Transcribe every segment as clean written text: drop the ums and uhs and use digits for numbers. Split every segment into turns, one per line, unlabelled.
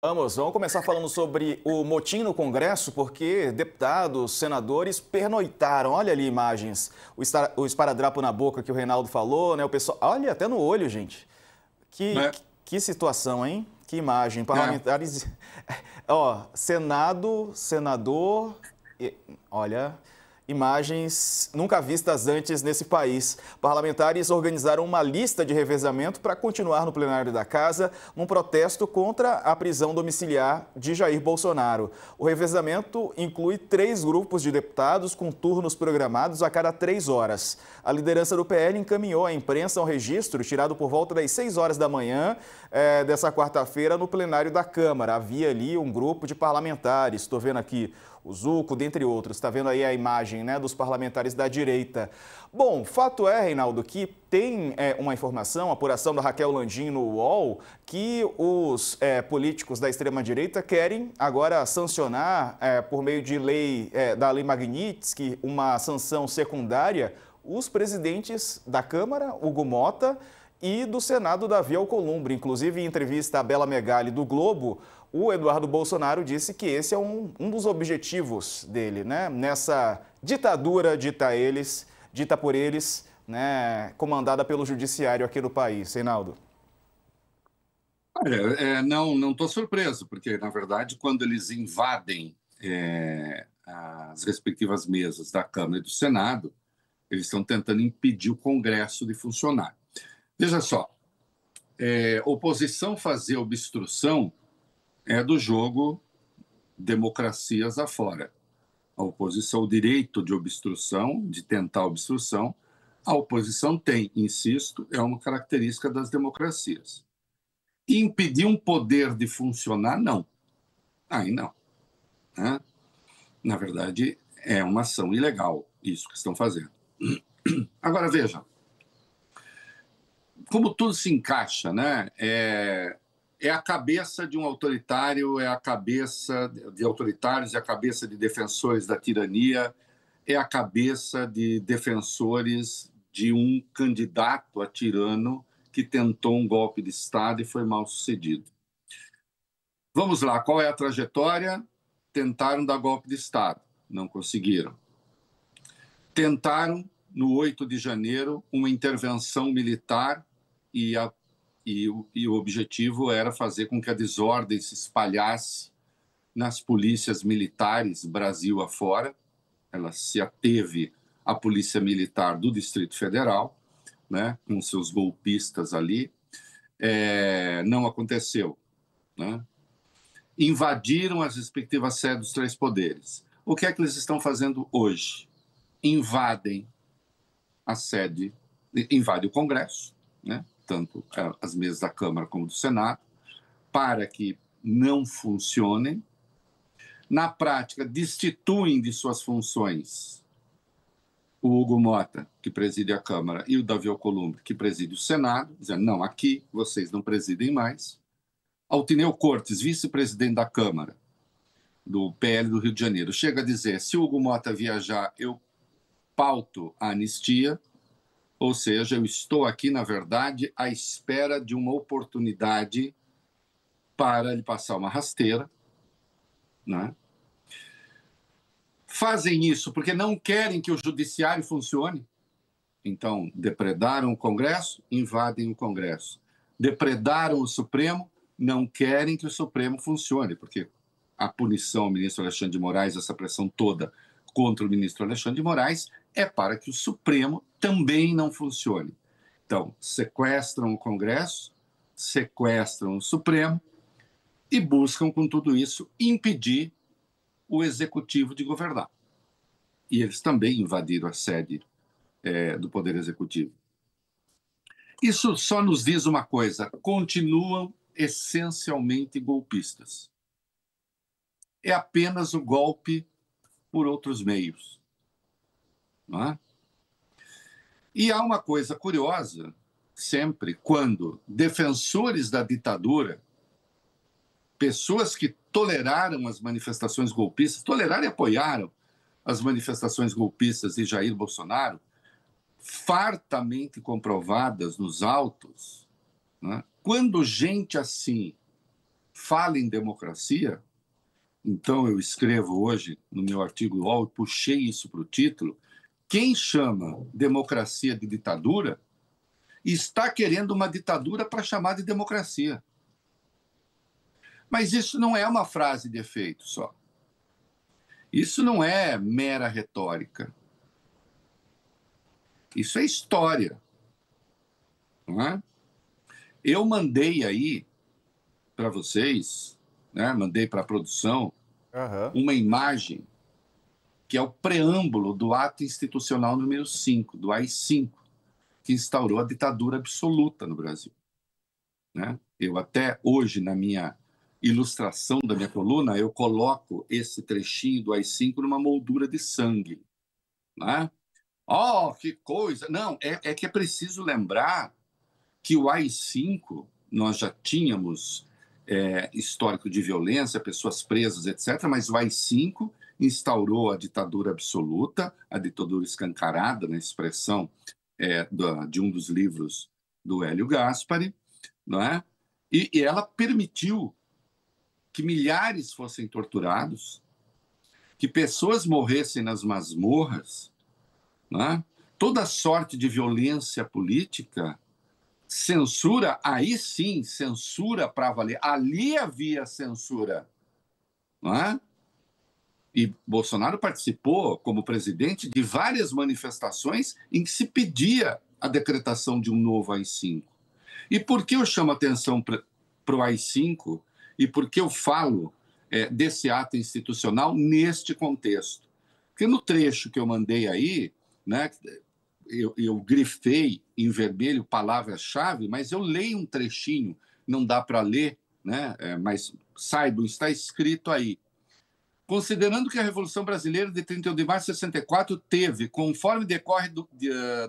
Vamos começar falando sobre o motim no Congresso, porque deputados, senadores pernoitaram. Olha ali imagens, o esparadrapo na boca que o Reinaldo falou, né? O pessoal, olha, até no olho, gente. Que,
Né?
que, que situação, hein? Que imagem.
É.
Parlamentares, ó, Senado, senador, olha, imagens nunca vistas antes nesse país. Parlamentares organizaram uma lista de revezamento para continuar no plenário da Casa, num protesto contra a prisão domiciliar de Jair Bolsonaro. O revezamento inclui 3 grupos de deputados com turnos programados a cada 3 horas. A liderança do PL encaminhou à imprensa um registro tirado por volta das 6 horas da manhã dessa quarta-feira no plenário da Câmara. Havia ali um grupo de parlamentares, estou vendo aqui o Zuco, dentre outros. Está vendo aí a imagem, né, dos parlamentares da direita. Bom, fato é, Reinaldo, que tem uma informação, apuração da Raquel Landim no UOL, que os políticos da extrema-direita querem agora sancionar, por meio de lei, da Lei Magnitsky, uma sanção secundária, os presidentes da Câmara, Hugo Mota, e do Senado, Davi Alcolumbre. Inclusive, em entrevista à Bela Megali do Globo, o Eduardo Bolsonaro disse que esse é um dos objetivos dele, né? Nessa ditadura, dita por eles, né? Comandada pelo judiciário aqui no país. Reinaldo.
Olha, não estou surpreso, porque, na verdade, quando eles invadem as respectivas mesas da Câmara e do Senado, eles estão tentando impedir o Congresso de funcionar. Veja só, oposição fazer obstrução é do jogo democracias afora. A oposição, o direito de obstrução, de tentar obstrução, a oposição tem, insisto, é uma característica das democracias. Impedir um poder de funcionar, não. Aí não. Né? Na verdade, é uma ação ilegal, isso que estão fazendo. Agora, veja, como tudo se encaixa, né? É a cabeça de um autoritário, é a cabeça de autoritários, é a cabeça de defensores da tirania, é a cabeça de defensores de um candidato a tirano que tentou um golpe de Estado e foi mal sucedido. Vamos lá, qual é a trajetória? Tentaram dar golpe de Estado, não conseguiram. Tentaram, no 8 de janeiro, uma intervenção militar e o objetivo era fazer com que a desordem se espalhasse nas polícias militares Brasil afora. Ela se ateve à Polícia Militar do Distrito Federal, né, com seus golpistas ali. Não aconteceu. Né? Invadiram as respectivas sedes dos 3 poderes. O que é que eles estão fazendo hoje? Invadem a sede, invadem o Congresso, né? Tanto as mesas da Câmara como do Senado, para que não funcionem. Na prática, destituem de suas funções o Hugo Mota, que preside a Câmara, e o Davi Alcolumbre, que preside o Senado, dizendo, não, aqui vocês não presidem mais. Altineu Cortes, vice-presidente da Câmara, do PL do Rio de Janeiro, chega a dizer, se o Hugo Mota viajar, eu pauto a anistia, ou seja, eu estou aqui, na verdade, à espera de uma oportunidade para lhe passar uma rasteira. Né? Fazem isso porque não querem que o judiciário funcione. Então, depredaram o Congresso, invadem o Congresso. Depredaram o Supremo, não querem que o Supremo funcione, porque a punição ao ministro Alexandre de Moraes, essa pressão toda contra o ministro Alexandre de Moraes, é para que o Supremo também não funcione. Então, sequestram o Congresso, sequestram o Supremo e buscam, com tudo isso, impedir o Executivo de governar. E eles também invadiram a sede do Poder Executivo. Isso só nos diz uma coisa: continuam essencialmente golpistas. É apenas o golpe por outros meios. Não é? E há uma coisa curiosa, sempre, quando defensores da ditadura, pessoas que toleraram as manifestações golpistas, toleraram e apoiaram as manifestações golpistas de Jair Bolsonaro, fartamente comprovadas nos autos, né? Quando gente assim fala em democracia, então eu escrevo hoje no meu artigo UOL, puxei isso para o título, quem chama democracia de ditadura está querendo uma ditadura para chamar de democracia. Mas isso não é uma frase de efeito só. Isso não é mera retórica. Isso é história. Não é? Eu mandei aí para vocês, né, mandei para a produção, uma imagem que é o preâmbulo do ato institucional número 5, do AI-5, que instaurou a ditadura absoluta no Brasil. Né? Eu até hoje, na minha ilustração da minha coluna, eu coloco esse trechinho do AI-5 numa moldura de sangue. Né? Oh, que coisa! Não, é que é preciso lembrar que o AI-5, nós já tínhamos histórico de violência, pessoas presas, etc., mas o AI-5 instaurou a ditadura absoluta, a ditadura escancarada, na expressão de um dos livros do Hélio Gaspari, não é? E ela permitiu que milhares fossem torturados, que pessoas morressem nas masmorras, não é? Toda sorte de violência política, censura, aí sim, censura para valer. Ali havia censura, não é? E Bolsonaro participou, como presidente, de várias manifestações em que se pedia a decretação de um novo AI-5. E por que eu chamo a atenção para o AI-5 e por que eu falo desse ato institucional neste contexto? Porque no trecho que eu mandei aí, né, eu grifei em vermelho palavra-chave, mas eu leio um trechinho, não dá para ler, né, mas saibam, está escrito aí. Considerando que a Revolução Brasileira de 31 de março de 64 teve, conforme decorre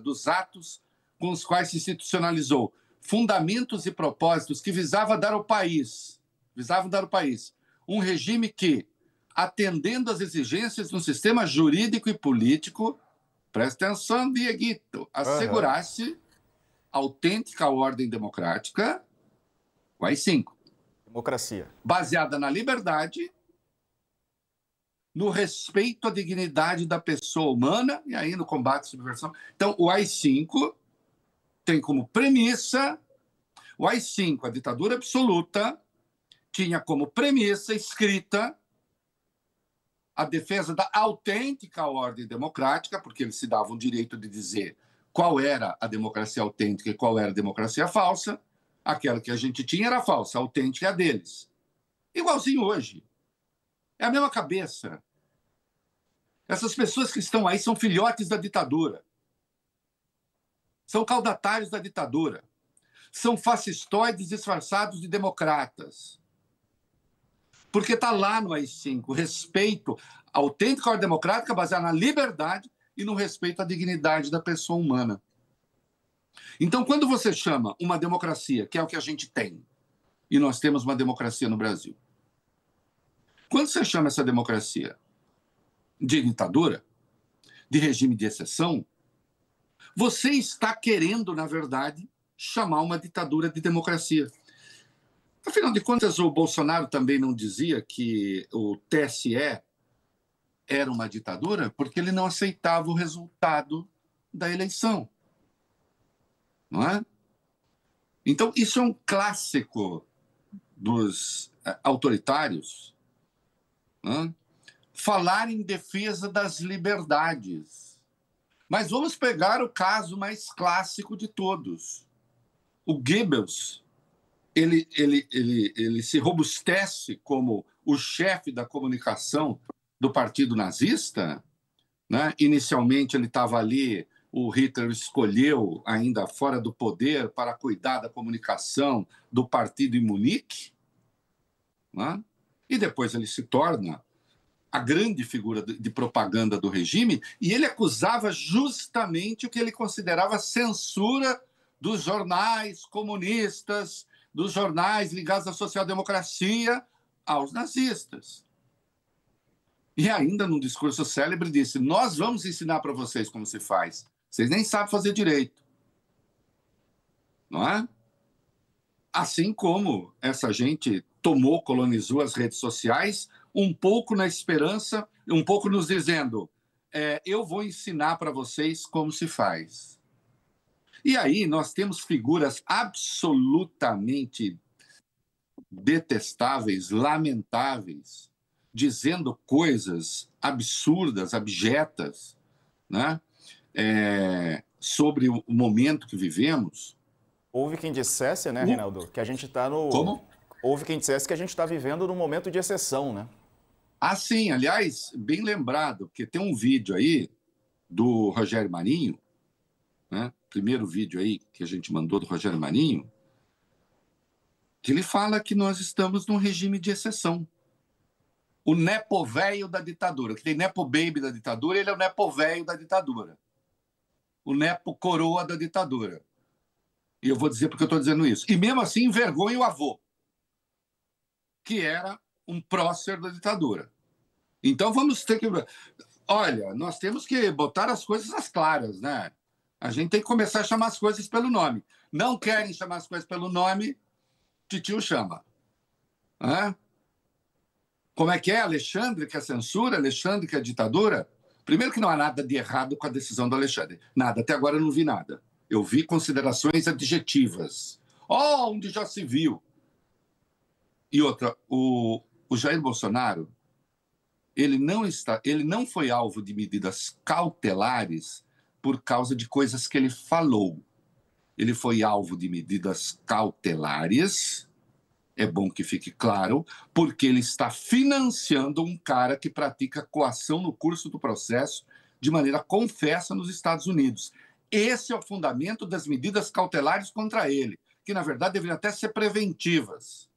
dos atos com os quais se institucionalizou, fundamentos e propósitos que visavam dar ao país um regime que, atendendo às exigências do sistema jurídico e político, presta atenção, Dieguito, assegurasse autêntica ordem democrática, o AI-5.
Democracia.
Baseada na liberdade, no respeito à dignidade da pessoa humana e aí no combate à subversão. Então, o AI-5 tem como premissa, o AI-5, a ditadura absoluta, tinha como premissa escrita a defesa da autêntica ordem democrática, porque eles se davam o direito de dizer qual era a democracia autêntica e qual era a democracia falsa. Aquela que a gente tinha era falsa, a autêntica é a deles. Igualzinho hoje. É a mesma cabeça. Essas pessoas que estão aí são filhotes da ditadura. São caudatários da ditadura. São fascistoides disfarçados de democratas. Porque está lá no AI-5, respeito à autêntica ordem democrática baseada na liberdade e no respeito à dignidade da pessoa humana. Então, quando você chama uma democracia, que é o que a gente tem, e nós temos uma democracia no Brasil, quando você chama essa democracia de ditadura, de regime de exceção, você está querendo, na verdade, chamar uma ditadura de democracia. Afinal de contas, o Bolsonaro também não dizia que o TSE era uma ditadura porque ele não aceitava o resultado da eleição. Não é? Então, isso é um clássico dos autoritários, não é? Falar em defesa das liberdades. Mas vamos pegar o caso mais clássico de todos. O Goebbels, ele se robustece como o chefe da comunicação do Partido Nazista, né? Inicialmente ele estava ali, o Hitler escolheu, ainda fora do poder, para cuidar da comunicação do partido em Munique, né? E depois ele se torna a grande figura de propaganda do regime, e ele acusava justamente o que ele considerava censura dos jornais comunistas, dos jornais ligados à social-democracia, aos nazistas. E ainda, num discurso célebre, disse: nós vamos ensinar para vocês como se faz. Vocês nem sabem fazer direito. Não é? Assim como essa gente tomou, colonizou as redes sociais, um pouco na esperança, um pouco nos dizendo, eu vou ensinar para vocês como se faz. E aí nós temos figuras absolutamente detestáveis, lamentáveis, dizendo coisas absurdas, abjetas, né? Sobre o momento que vivemos.
Houve quem dissesse, né, Reinaldo, que a gente está no...
Como?
Houve quem dissesse que a gente está vivendo num momento de exceção, né?
Ah, sim, aliás, bem lembrado, porque tem um vídeo aí do Rogério Marinho, né? Primeiro vídeo aí que a gente mandou do Rogério Marinho, que ele fala que nós estamos num regime de exceção. O nepo velho da ditadura, que tem nepo baby da ditadura, ele é o nepo velho da ditadura. O nepo coroa da ditadura. E eu vou dizer porque eu estou dizendo isso. E mesmo assim envergonha o avô, que era um prócer da ditadura. Então vamos ter que... Olha, nós temos que botar as coisas às claras, né? A gente tem que começar a chamar as coisas pelo nome. Não querem chamar as coisas pelo nome, titio chama. Hã? Como é que é? Alexandre que é censura? Alexandre que é ditadura? Primeiro que não há nada de errado com a decisão do Alexandre. Nada, até agora eu não vi nada. Eu vi considerações adjetivas. Onde já se viu? E outra, o Jair Bolsonaro, ele não foi alvo de medidas cautelares por causa de coisas que ele falou. Ele foi alvo de medidas cautelares, é bom que fique claro, porque ele está financiando um cara que pratica coação no curso do processo de maneira confessa nos Estados Unidos. Esse é o fundamento das medidas cautelares contra ele, que, na verdade, deveriam até ser preventivas.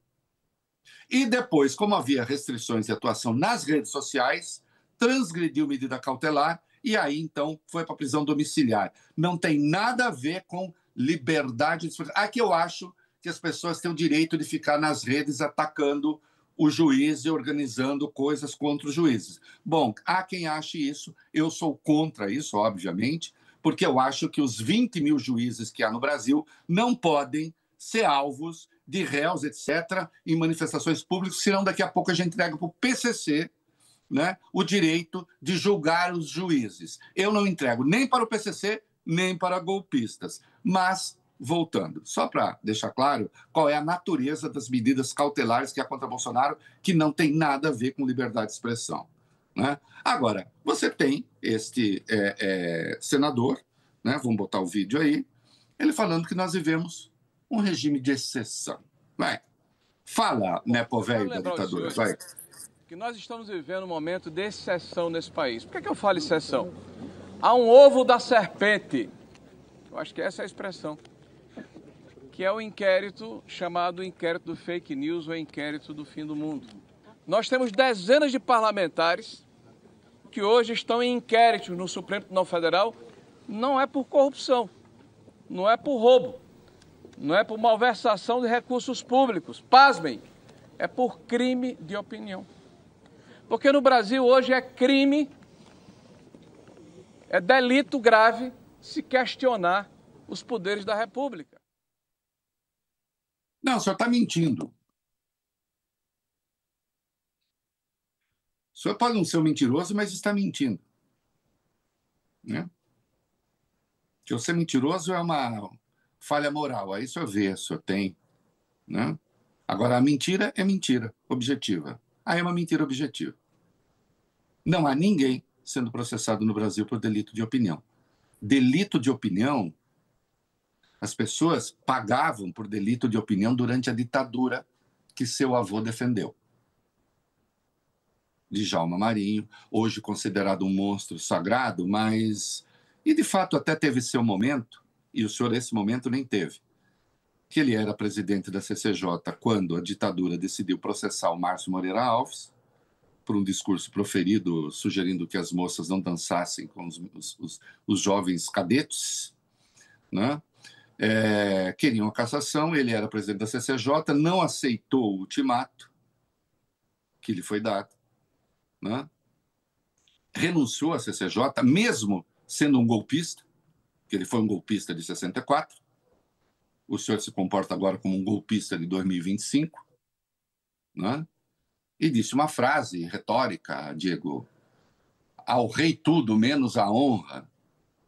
E depois, como havia restrições de atuação nas redes sociais, transgrediu medida cautelar e aí, então, foi para a prisão domiciliar. Não tem nada a ver com liberdade de expressão. Aqui eu acho que as pessoas têm o direito de ficar nas redes atacando o juiz e organizando coisas contra os juízes. Bom, há quem ache isso, eu sou contra isso, obviamente, porque eu acho que os 20 mil juízes que há no Brasil não podem ser alvos de réus, etc., em manifestações públicas, senão daqui a pouco a gente entrega para o PCC, né, o direito de julgar os juízes. Eu não entrego nem para o PCC, nem para golpistas. Mas, voltando, só para deixar claro qual é a natureza das medidas cautelares que há contra Bolsonaro, que não tem nada a ver com liberdade de expressão. Né? Agora, você tem este senador, né, vamos botar o vídeo aí, ele falando que nós vivemos um regime de exceção. Vai. Fala, nepo velho da ditadura, vai.
Que nós estamos vivendo um momento de exceção nesse país. Por que eu falo exceção? Há um ovo da serpente, eu acho que essa é a expressão, que é o inquérito chamado inquérito do fake news ou inquérito do fim do mundo. Nós temos dezenas de parlamentares que hoje estão em inquérito no Supremo Tribunal Federal, não é por corrupção, não é por roubo, não é por malversação de recursos públicos, pasmem, é por crime de opinião. Porque no Brasil hoje é crime, é delito grave se questionar os poderes da República.
Não, o senhor está mentindo. O senhor pode não ser um mentiroso, mas está mentindo. Né? Que eu ser mentiroso é uma falha moral. Aí o senhor vê, o senhor tem. Né? Agora, a mentira é mentira objetiva. Aí é uma mentira objetiva. Não há ninguém sendo processado no Brasil por delito de opinião. Delito de opinião, as pessoas pagavam por delito de opinião durante a ditadura que seu avô defendeu. Djalma Marinho, hoje considerado um monstro sagrado, mas... E, de fato, até teve seu momento, e o senhor esse momento nem teve, que ele era presidente da CCJ quando a ditadura decidiu processar o Márcio Moreira Alves por um discurso proferido sugerindo que as moças não dançassem com os jovens cadetes, né? Queriam a cassação, ele era presidente da CCJ, não aceitou o ultimato que lhe foi dado, né? Renunciou à CCJ, mesmo sendo um golpista, que ele foi um golpista de 64, o senhor se comporta agora como um golpista de 2025, né? E disse uma frase retórica, Diego: ao rei tudo, menos a honra,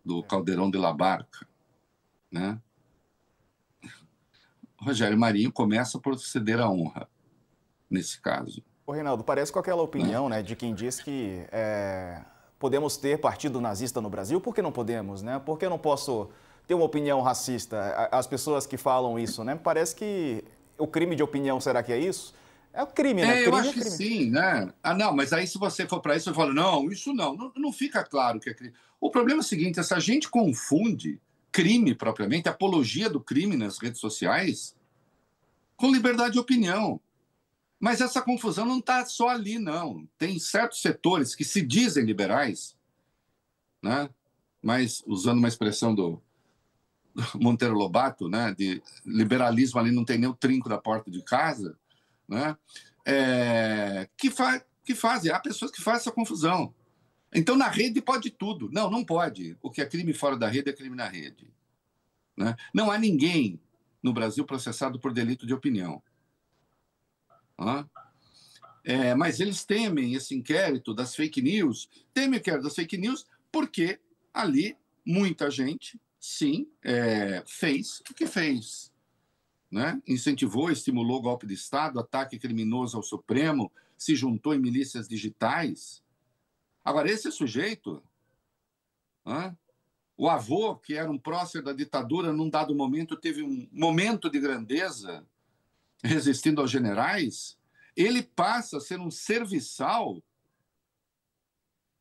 do Caldeirão de la Barca, né? Rogério Marinho começa por ceder a honra, nesse caso.
Ô, Reinaldo, parece com aquela opinião, né, de quem diz que podemos ter partido nazista no Brasil. Por que não podemos, né? Por que eu não posso ter uma opinião racista? As pessoas que falam isso, né? Parece que o crime de opinião, será que é isso? É o crime, né?
Eu
Crime
acho
é
que
crime.
sim, né? Ah, não, mas aí se você for para isso, você fala, não, isso não. Não fica claro que é crime. O problema é o seguinte, essa gente confunde crime propriamente, apologia do crime nas redes sociais, com liberdade de opinião. Mas essa confusão não está só ali, não. Tem certos setores que se dizem liberais, né? Mas, usando uma expressão do Monteiro Lobato, né? De liberalismo ali não tem nem o trinco da porta de casa, né? Que fazem, há pessoas que fazem essa confusão. Então, na rede pode tudo. Não, não pode. O que é crime fora da rede é crime na rede, né? Não há ninguém no Brasil processado por delito de opinião. Né? Mas eles temem esse inquérito das fake news, temem o inquérito das fake news porque ali muita gente, sim, fez o que fez. Né? Incentivou, estimulou golpe de Estado, ataque criminoso ao Supremo, se juntou em milícias digitais. Agora, esse sujeito, né? O avô, que era um prócer da ditadura, num dado momento teve um momento de grandeza, resistindo aos generais, ele passa a ser um serviçal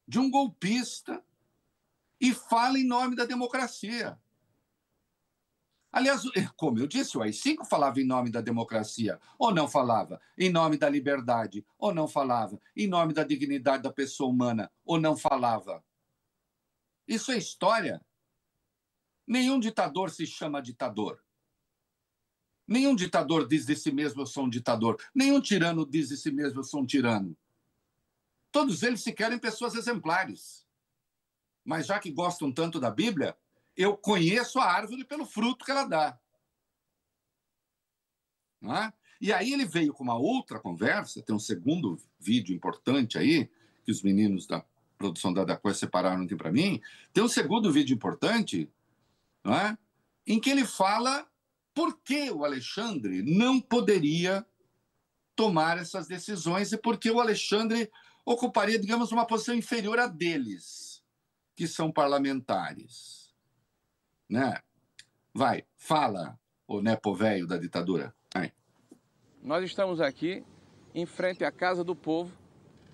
de um golpista e fala em nome da democracia. Aliás, como eu disse, o AI-5 falava em nome da democracia, ou não falava? Em nome da liberdade, ou não falava? Em nome da dignidade da pessoa humana, ou não falava? Isso é história. Nenhum ditador se chama ditador. Nenhum ditador diz de si mesmo, eu sou um ditador. Nenhum tirano diz de si mesmo, eu sou um tirano. Todos eles se querem pessoas exemplares. Mas já que gostam tanto da Bíblia, eu conheço a árvore pelo fruto que ela dá. Não é? E aí ele veio com uma outra conversa, tem um segundo vídeo importante aí, que os meninos da produção da Coisa separaram ontem para mim, tem um segundo vídeo importante, não é? Em que ele fala por que o Alexandre não poderia tomar essas decisões e por que o Alexandre ocuparia, digamos, uma posição inferior a deles, que são parlamentares. Né? Vai, fala, o nepo velho da ditadura. Vai.
Nós estamos aqui em frente à Casa do Povo,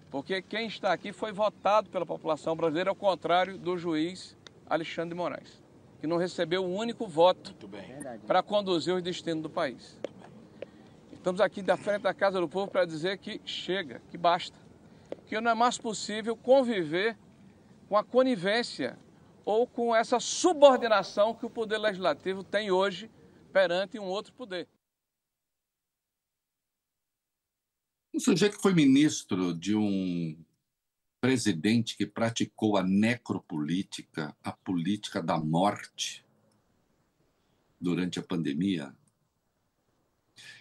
porque quem está aqui foi votado pela população brasileira, ao contrário do juiz Alexandre de Moraes, que não recebeu um único voto para conduzir os destinos do país. Estamos aqui da frente da Casa do Povo para dizer que chega, que basta, que não é mais possível conviver com a conivência ou com essa subordinação que o Poder Legislativo tem hoje perante um outro poder.
Um sujeito que foi ministro de um presidente que praticou a necropolítica, a política da morte durante a pandemia,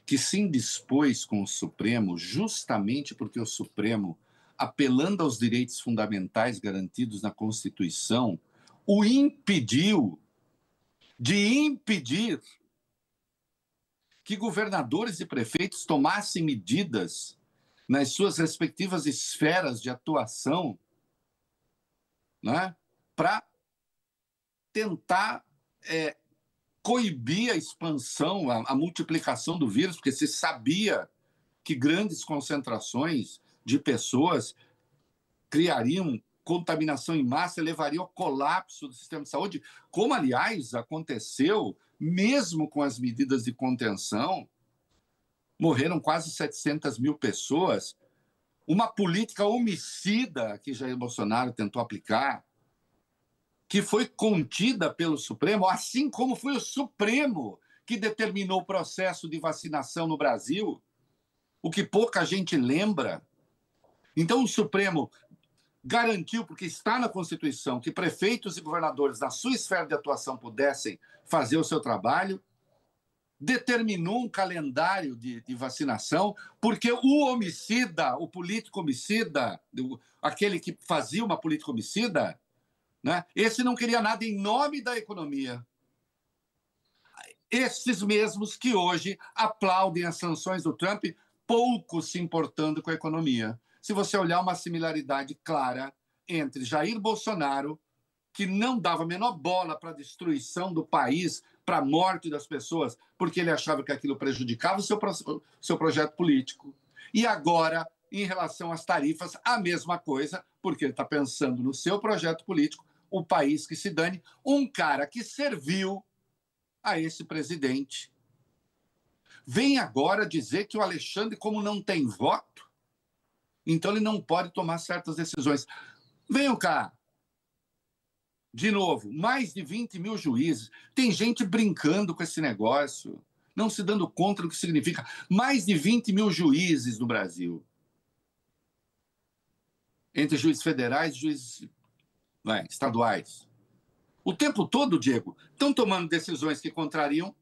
que se indispôs com o Supremo justamente porque o Supremo, apelando aos direitos fundamentais garantidos na Constituição, o impediu de impedir que governadores e prefeitos tomassem medidas nas suas respectivas esferas de atuação, né, para tentar coibir a expansão, a multiplicação do vírus, porque se sabia que grandes concentrações de pessoas criariam contaminação em massa, levariam ao colapso do sistema de saúde, como, aliás, aconteceu mesmo com as medidas de contenção. Morreram quase 700 mil pessoas. Uma política homicida que Jair Bolsonaro tentou aplicar, que foi contida pelo Supremo, assim como foi o Supremo que determinou o processo de vacinação no Brasil, o que pouca gente lembra. Então, o Supremo garantiu, porque está na Constituição, que prefeitos e governadores, na sua esfera de atuação, pudessem fazer o seu trabalho. determinou um calendário de vacinação, porque o homicida, o político homicida, aquele que fazia uma política homicida, né, esse não queria nada em nome da economia. Esses mesmos que hoje aplaudem as sanções do Trump, pouco se importando com a economia. Se você olhar uma similaridade clara entre Jair Bolsonaro, que não dava a menor bola para a destruição do país, para a morte das pessoas, porque ele achava que aquilo prejudicava o seu projeto político. E agora, em relação às tarifas, a mesma coisa, porque ele está pensando no seu projeto político, o país que se dane, um cara que serviu a esse presidente. Vem agora dizer que o Alexandre, como não tem voto, então ele não pode tomar certas decisões. Venham cá. De novo, mais de 20 mil juízes. Tem gente brincando com esse negócio, não se dando conta do que significa. Mais de 20 mil juízes no Brasil. Entre juízes federais e juízes estaduais. O tempo todo, Diego, estão tomando decisões que contrariam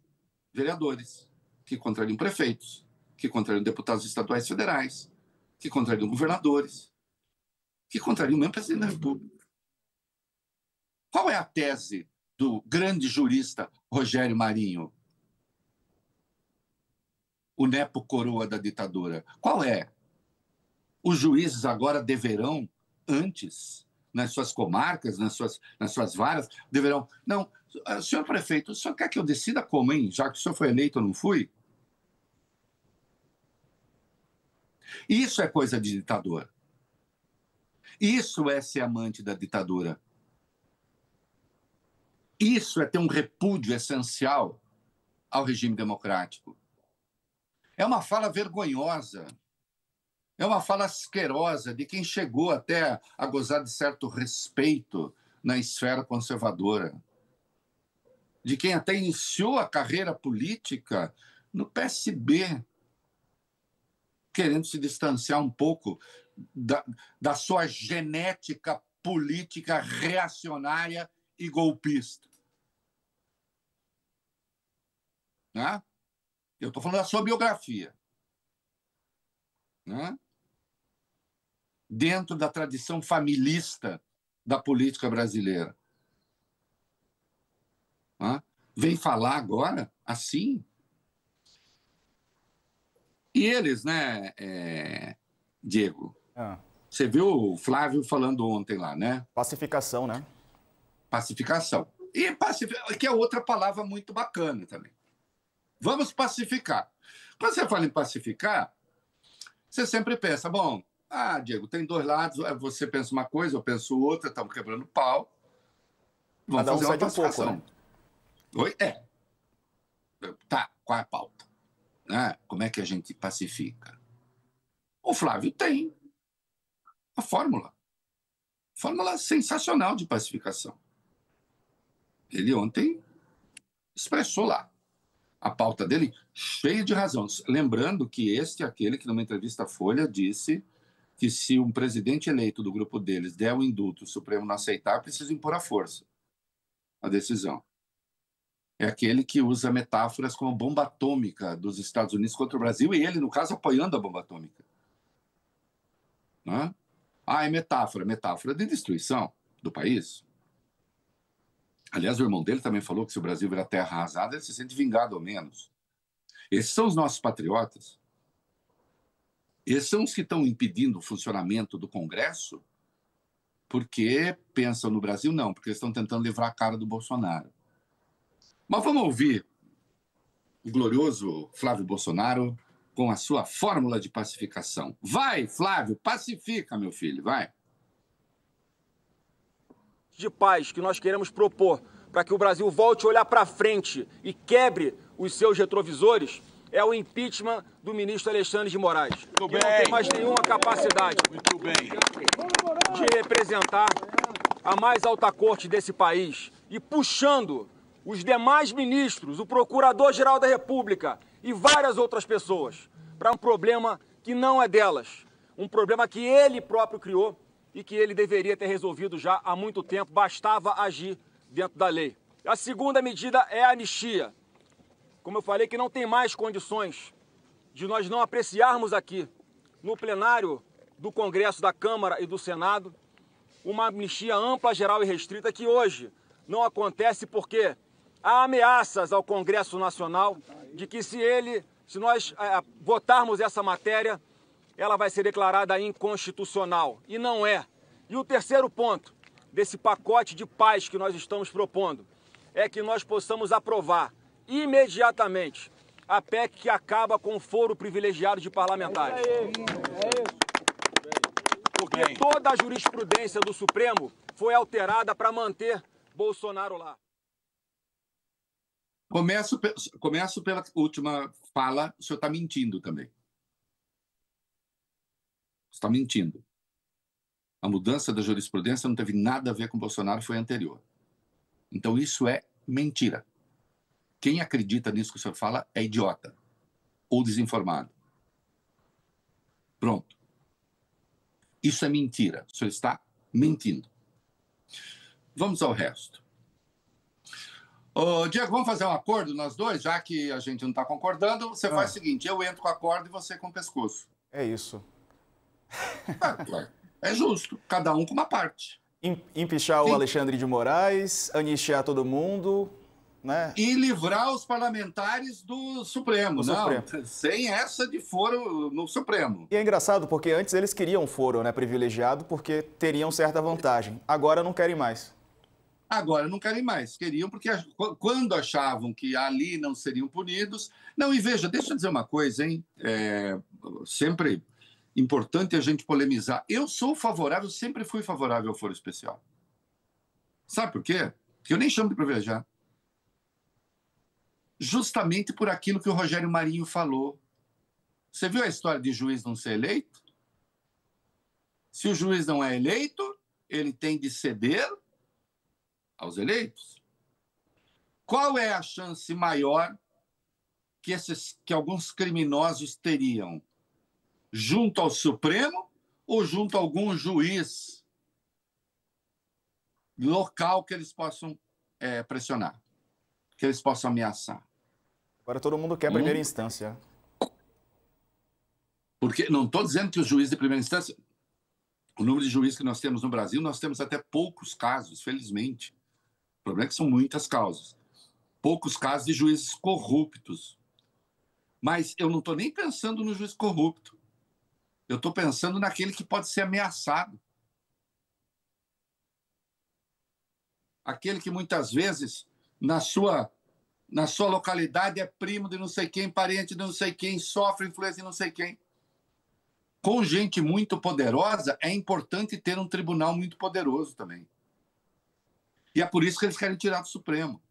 vereadores, que contrariam prefeitos, que contrariam deputados estaduais e federais, que contrariam governadores, que contrariam o mesmo presidente da República. Qual é a tese do grande jurista Rogério Marinho? O nepo coroa da ditadura. Qual é? Os juízes agora deverão, antes, nas suas comarcas, nas suas varas, deverão... Não, senhor prefeito, o senhor quer que eu decida como, hein? Já que o senhor foi eleito, eu não fui? Isso é coisa de ditador. Isso é ser amante da ditadura. Isso é ter um repúdio essencial ao regime democrático. É uma fala vergonhosa, é uma fala asquerosa de quem chegou até a gozar de certo respeito na esfera conservadora, de quem até iniciou a carreira política no PSB, querendo se distanciar um pouco da sua genética política reacionária e golpista. Né? Eu estou falando da sua biografia. Né? Dentro da tradição familista da política brasileira. Né? Vem falar agora assim. E eles, né, Diego? Você viu o Flávio falando ontem lá, né?
Pacificação, né?
Pacificação. E que é outra palavra muito bacana também. Vamos pacificar. Quando você fala em pacificar, você sempre pensa, bom, Diego, tem dois lados, você pensa uma coisa, eu penso outra, estamos quebrando pau. Vamos fazer uma pacificação. Um pouco, né? Oi? Tá, qual é a pauta? Como é que a gente pacifica? O Flávio tem a fórmula. Fórmula sensacional de pacificação. Ele ontem expressou lá a pauta dele, cheia de razão. Lembrando que este é aquele que, numa entrevista à Folha, disse que se um presidente eleito do grupo deles der o indulto, o Supremo não aceitar, precisa impor à força a decisão. É aquele que usa metáforas como a bomba atômica dos Estados Unidos contra o Brasil, e ele, no caso, apoiando a bomba atômica. Né? É metáfora de destruição do país. Aliás, o irmão dele também falou que se o Brasil virar terra arrasada, ele se sente vingado ao menos. Esses são os nossos patriotas. Esses são os que estão impedindo o funcionamento do Congresso porque pensam no Brasil? Não, porque eles estão tentando livrar a cara do Bolsonaro. Mas vamos ouvir o glorioso Flávio Bolsonaro com a sua fórmula de pacificação. Vai, Flávio, pacifica, meu filho, vai.
De paz que nós queremos propor para que o Brasil volte a olhar para frente e quebre os seus retrovisores é o impeachment do ministro Alexandre de Moraes, que não tem mais nenhuma capacidade de representar a mais alta corte desse país e puxando os demais ministros, o Procurador-Geral da República e várias outras pessoas para um problema que não é delas, um problema que ele próprio criou e que ele deveria ter resolvido já há muito tempo, bastava agir dentro da lei. A segunda medida é a anistia. como eu falei, que não tem mais condições de nós não apreciarmos aqui, no plenário do Congresso, da Câmara e do Senado, uma amnistia ampla, geral e restrita que hoje não acontece porque há ameaças ao Congresso Nacional de que se nós votarmos essa matéria, ela vai ser declarada inconstitucional. E não é. E o terceiro ponto desse pacote de paz que nós estamos propondo é que nós possamos aprovar imediatamente a PEC que acaba com o foro privilegiado de parlamentares. Porque toda a jurisprudência do Supremo foi alterada para manter Bolsonaro lá.
Começo pela última fala, o senhor está mentindo também. Você está mentindo. A mudança da jurisprudência não teve nada a ver com Bolsonaro, foi anterior. Então isso é mentira. Quem acredita nisso que o senhor fala é idiota ou desinformado. Pronto. Isso é mentira. O senhor está mentindo. Vamos ao resto. Ô, Diego, vamos fazer um acordo nós dois? Já que a gente não está concordando, você faz o seguinte, eu entro com a corda e você com o pescoço.
É isso.
É justo. Cada um com uma parte.
Empichar o Alexandre de Moraes, anistiar todo mundo, né?
E livrar os parlamentares do Supremo.
Supremo.
Sem essa de foro no Supremo.
E é engraçado porque antes eles queriam foro, né, privilegiado, porque teriam certa vantagem. Agora não querem mais.
Agora não querem mais. Queriam porque quando achavam que ali não seriam punidos... Não, e veja, deixa eu dizer uma coisa, hein? Sempre importante a gente polemizar. Eu sou favorável, sempre fui favorável ao foro especial. Sabe por quê? Porque eu nem chamo de privilegiado. Justamente por aquilo que o Rogério Marinho falou. Você viu a história de juiz não ser eleito? Se o juiz não é eleito, ele tem de ceder aos eleitos. Qual é a chance maior que alguns criminosos teriam? Junto ao Supremo ou junto a algum juiz local que eles possam pressionar, que eles possam ameaçar?
Agora todo mundo quer primeira instância.
Porque não estou dizendo que os juízes de primeira instância... O número de juízes que nós temos no Brasil, nós temos até poucos casos, felizmente. O problema é que são muitas causas. Poucos casos de juízes corruptos. Mas eu não estou nem pensando no juiz corrupto. Eu estou pensando naquele que pode ser ameaçado. Aquele que muitas vezes, na sua localidade, é primo de não sei quem, parente de não sei quem, sofre influência de não sei quem. Com gente muito poderosa, é importante ter um tribunal muito poderoso também. E é por isso que eles querem tirar do Supremo.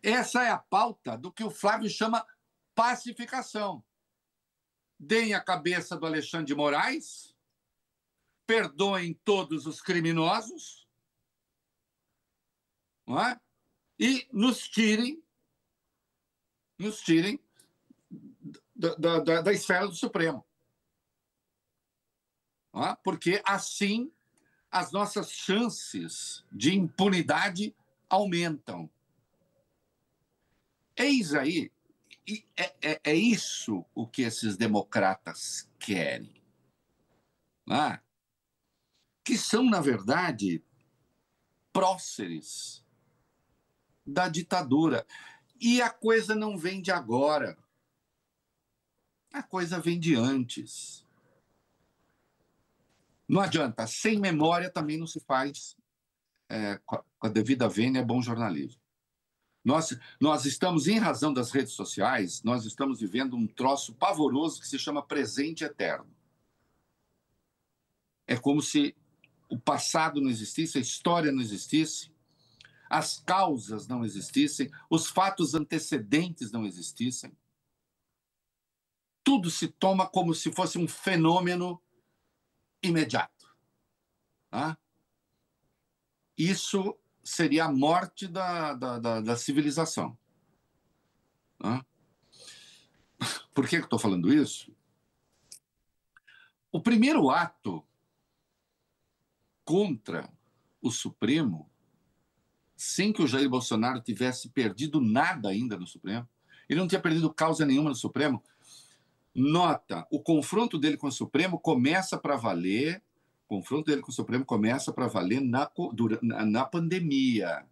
Essa é a pauta do que o Flávio chama pacificação. Deem a cabeça do Alexandre de Moraes, perdoem todos os criminosos, não é? E nos tirem da esfera do Supremo. Não é? Porque assim as nossas chances de impunidade aumentam. Eis aí, é isso o que esses democratas querem. Não é? Que são, na verdade, próceres da ditadura. E a coisa não vem de agora. A coisa vem de antes. Não adianta. Sem memória também não se faz, com a devida vênia, bom jornalismo. Nós estamos, em razão das redes sociais, nós estamos vivendo um troço pavoroso que se chama presente eterno. É como se o passado não existisse, a história não existisse, as causas não existissem, os fatos antecedentes não existissem. Tudo se toma como se fosse um fenômeno imediato. Tá? Isso seria a morte da civilização. Tá? Por que eu estou falando isso? O primeiro ato contra o Supremo sem que o Jair Bolsonaro tivesse perdido nada ainda no Supremo. Ele não tinha perdido causa nenhuma no Supremo. Nota, o confronto dele com o Supremo começa para valer, na pandemia,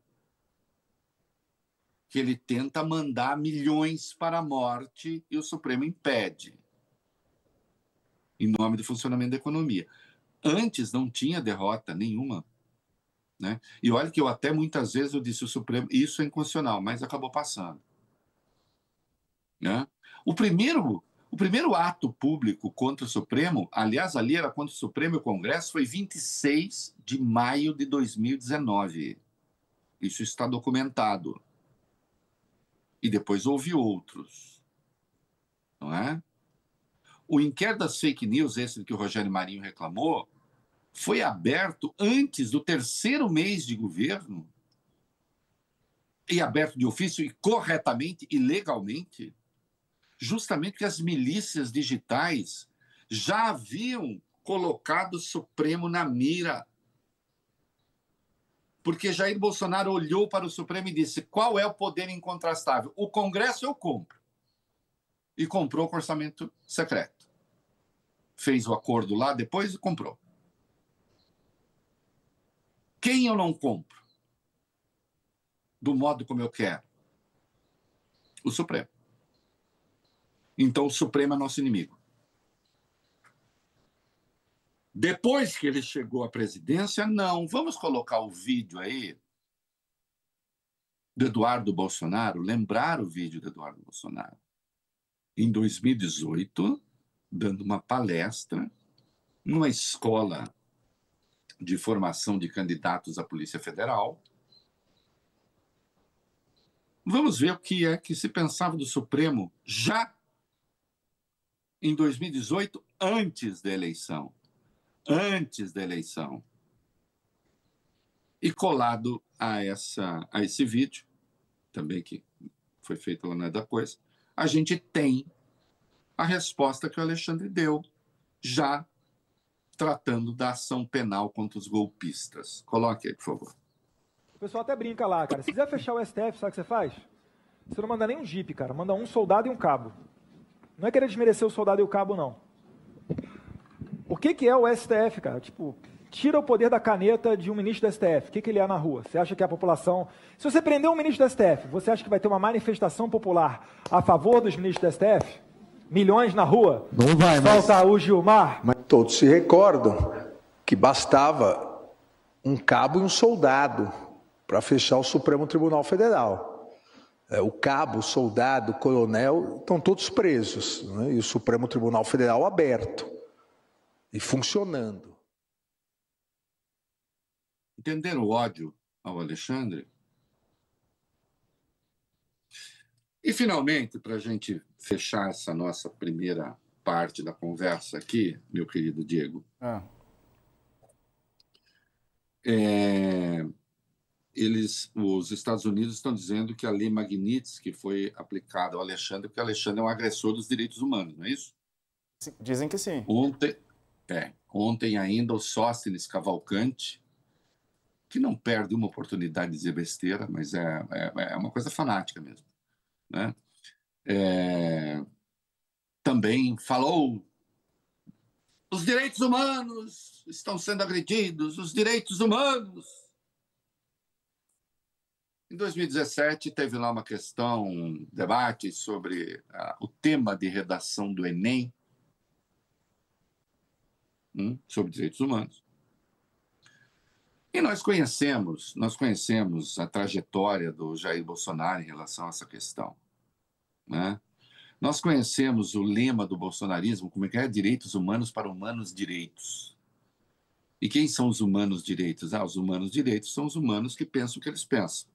que ele tenta mandar milhões para a morte e o Supremo impede, em nome do funcionamento da economia. Antes não tinha derrota nenhuma, né? E olha que eu até muitas vezes eu disse o Supremo, isso é inconstitucional, mas acabou passando, né? O primeiro ato público contra o Supremo, aliás, ali era contra o Supremo e o Congresso, foi 26 de maio de 2019. Isso está documentado. E depois houve outros, não é? O inquérito das fake news, esse que o Rogério Marinho reclamou, foi aberto antes do terceiro mês de governo, e aberto de ofício e corretamente e legalmente, justamente porque as milícias digitais já haviam colocado o Supremo na mira. Porque Jair Bolsonaro olhou para o Supremo e disse: qual é o poder incontrastável? O Congresso eu compro. E comprou com orçamento secreto. Fez o acordo lá depois e comprou. Quem eu não compro? Do modo como eu quero? O Supremo. Então o Supremo é nosso inimigo. Depois que ele chegou à presidência, não. Vamos colocar o vídeo aí do Eduardo Bolsonaro, lembrar o vídeo do Eduardo Bolsonaro. Em 2018, dando uma palestra numa escola de formação de candidatos à Polícia Federal. Vamos ver o que é que se pensava do Supremo já em 2018, antes da eleição. Antes da eleição. E colado a esse vídeo, também que foi feito lá na da coisa, a gente tem a resposta que o Alexandre deu, já tratando da ação penal contra os golpistas. Coloque aí, por favor.
O pessoal até brinca lá, cara. Se quiser fechar o STF, sabe o que você faz? Você não manda nem um jipe, cara. Manda um soldado e um cabo. Não é querer desmerecer o soldado e o cabo, não. O que é o STF, cara? Tipo, tira o poder da caneta de um ministro do STF. O que ele é na rua? Você acha que a população... Se você prender um ministro do STF, você acha que vai ter uma manifestação popular a favor dos ministros do STF? Milhões na rua?
Não vai, mas...
Falta o Gilmar?
Mas todos se recordam que bastava um cabo e um soldado para fechar o Supremo Tribunal Federal. O cabo, o soldado, o coronel estão todos presos, né? E o Supremo Tribunal Federal aberto e funcionando.
Entenderam o ódio ao Alexandre? E, finalmente, para a gente fechar essa nossa primeira parte da conversa aqui, meu querido Diego, os Estados Unidos estão dizendo que a lei Magnitsky foi aplicada ao Alexandre porque o Alexandre é um agressor dos direitos humanos, não é isso?
Dizem que sim.
Ontem ainda o Sóstenes Cavalcante, que não perde uma oportunidade de dizer besteira, mas é uma coisa fanática mesmo, né? Também falou: os direitos humanos estão sendo agredidos, os direitos humanos. Em 2017, teve lá uma questão, um debate sobre o tema de redação do Enem, sobre direitos humanos. E nós conhecemos a trajetória do Jair Bolsonaro em relação a essa questão, né? Nós conhecemos o lema do bolsonarismo, como é que é? Direitos humanos para humanos direitos. E quem são os humanos direitos? Os humanos direitos são os humanos que pensam o que eles pensam.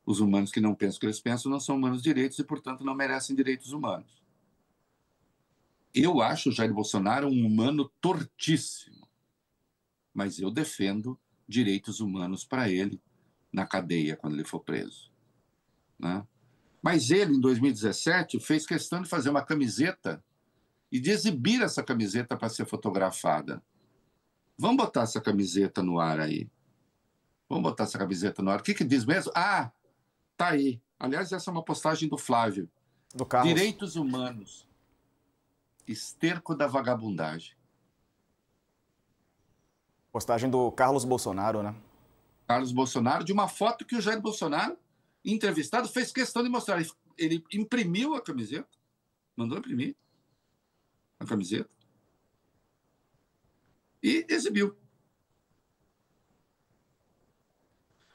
Os humanos que não pensam o que eles pensam não são humanos direitos e, portanto, não merecem direitos humanos. Eu acho o Jair Bolsonaro um humano tortíssimo, mas eu defendo direitos humanos para ele na cadeia, quando ele for preso, né? Mas ele, em 2017, fez questão de fazer uma camiseta e de exibir essa camiseta para ser fotografada. Vamos botar essa camiseta no ar aí. Vamos botar essa camiseta na hora. O que diz mesmo? Ah, tá aí. Aliás, essa é uma postagem do Flávio.
Do Carlos.
Direitos humanos. Esterco da vagabundagem.
Postagem do Carlos Bolsonaro, né?
Carlos Bolsonaro, de uma foto que o Jair Bolsonaro, entrevistado, fez questão de mostrar. Ele imprimiu a camiseta, mandou imprimir a camiseta e exibiu.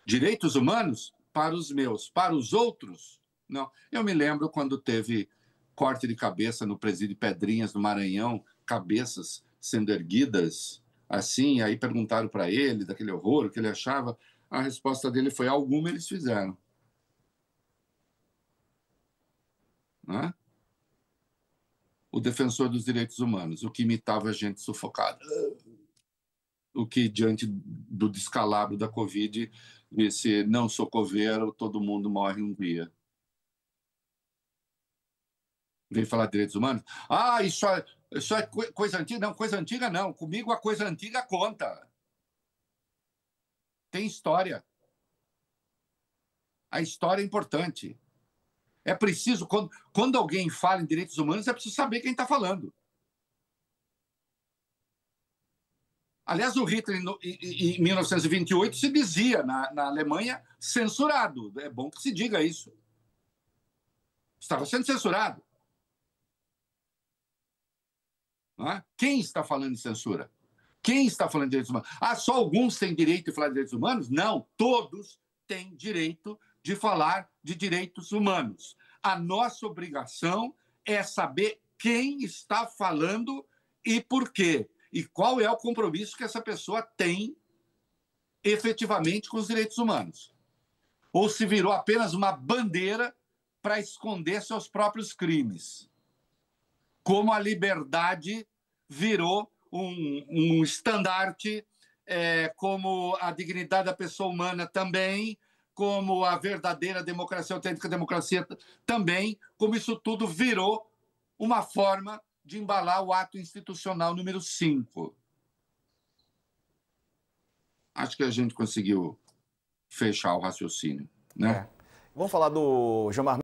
Direitos humanos para os meus, para os outros, não. Eu me lembro quando teve corte de cabeça no presídio Pedrinhas, no Maranhão, cabeças sendo erguidas assim, aí perguntaram para ele daquele horror, o que ele achava. A resposta dele foi: alguma eles fizeram. Não é? O defensor dos direitos humanos, o que imitava gente sufocada. O que, diante do descalabro da Covid, disse: não sou coveiro, todo mundo morre um dia. Vem falar de direitos humanos? Ah, isso é coisa antiga? Não, coisa antiga não. Comigo a coisa antiga conta. Tem história. A história é importante. É preciso, quando alguém fala em direitos humanos, é preciso saber quem está falando. Aliás, o Hitler, em 1928, se dizia, na Alemanha, censurado. É bom que se diga isso. Estava sendo censurado. Não é? Quem está falando de censura? Quem está falando de direitos humanos? Ah, só alguns têm direito de falar de direitos humanos? Não, todos têm direito de falar de direitos humanos. A nossa obrigação é saber quem está falando e por quê. E qual é o compromisso que essa pessoa tem efetivamente com os direitos humanos. Ou se virou apenas uma bandeira para esconder seus próprios crimes. Como a liberdade virou um estandarte, como a dignidade da pessoa humana também, como a verdadeira democracia, a autêntica democracia também, como isso tudo virou uma forma de embalar o ato institucional número 5. Acho que a gente conseguiu fechar o raciocínio, né?
Vamos falar do Gilmar